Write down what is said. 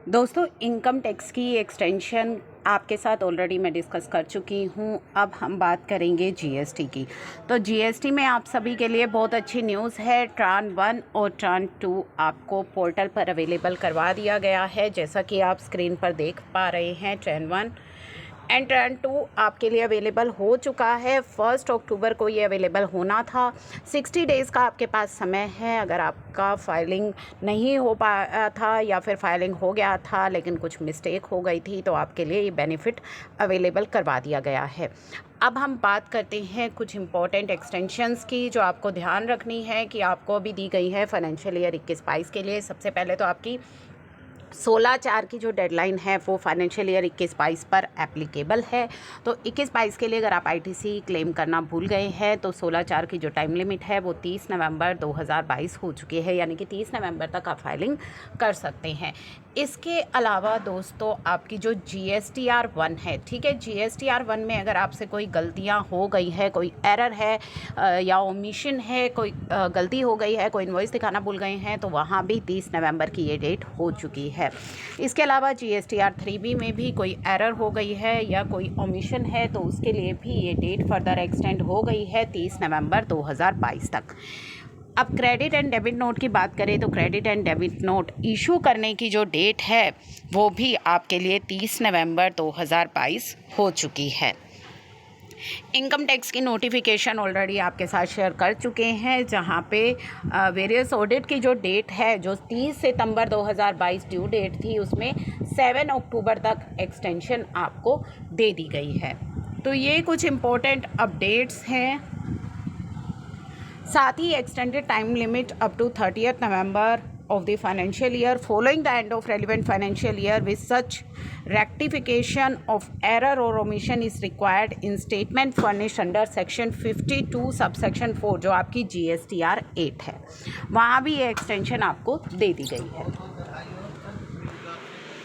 दोस्तों, income tax की extension आपके साथ ऑलरेडी मैं डिस्कस कर चुकी हूँ। अब हम बात करेंगे जीएसटी की। तो जीएसटी में आप सभी के लिए बहुत अच्छी न्यूज़ है। ट्रान 1 और ट्रान 2 आपको पोर्टल पर अवेलेबल करवा दिया गया है। जैसा कि आप स्क्रीन पर देख पा रहे हैं, ट्रान 1 एंड ट्रान 2 आपके लिए अवेलेबल हो चुका है। 1 अक्टूबर को ये अवेलेबल होना था। 60 डेज़ का आपके पास समय है। अगर आपका फाइलिंग नहीं हो पाया था या फिर फाइलिंग हो गया था लेकिन कुछ मिस्टेक हो गई थी, तो आपके लिए ये बेनिफिट अवेलेबल करवा दिया गया है। अब हम बात करते हैं कुछ इम्पॉर्टेंट एक्सटेंशंस की, जो आपको ध्यान रखनी है कि आपको अभी दी गई है फाइनेंशियल ईयर 21-22 के लिए। सबसे पहले तो आपकी 16/4 की जो डेडलाइन है वो फाइनेंशियल ईयर 21-22 पर एप्लीकेबल है। तो 21-22 के लिए अगर आप आईटीसी क्लेम करना भूल गए हैं तो 16/4 की जो टाइम लिमिट है वो 30 नवंबर 2022 हो चुकी है, यानी कि 30 नवंबर तक आप फाइलिंग कर सकते हैं। इसके अलावा दोस्तों, आपकी जो GSTR 1 है, ठीक है, GSTR 1 में अगर आपसे कोई गलतियां हो गई है, कोई एरर है या ओमिशन है, कोई गलती हो गई है, कोई इनवॉइस दिखाना भूल गए हैं, तो वहाँ भी 30 नवंबर की ये डेट हो चुकी है। इसके अलावा GSTR 3B में भी कोई एरर हो गई है या कोई ओमिशन है तो उसके लिए भी ये डेट फर्दर एक्सटेंड हो गई है 30 नवंबर 2022 तक। अब क्रेडिट एंड डेबिट नोट की बात करें तो credit and debit note issue करने की जो डेट है वो भी आपके लिए 30 नवंबर 2022 हो चुकी है। इनकम टैक्स की नोटिफिकेशन ऑलरेडी आपके साथ शेयर कर चुके हैं, जहां पे वेरियस ऑडिट की जो डेट है, जो 30 सितंबर 2022 ड्यू डेट थी, उसमें 7 अक्टूबर तक एक्सटेंशन आपको दे दी गई है। तो ये कुछ इम्पोर्टेंट अपडेट्स हैं। साथ ही extended time limit up to 30th November of the financial year following the end of relevant financial year with such rectification of error or omission is required in statement furnished under section 52 subsection 4 जो आपकी GSTR 8 है, वहाँ भी ये extension आपको दे दी गई है।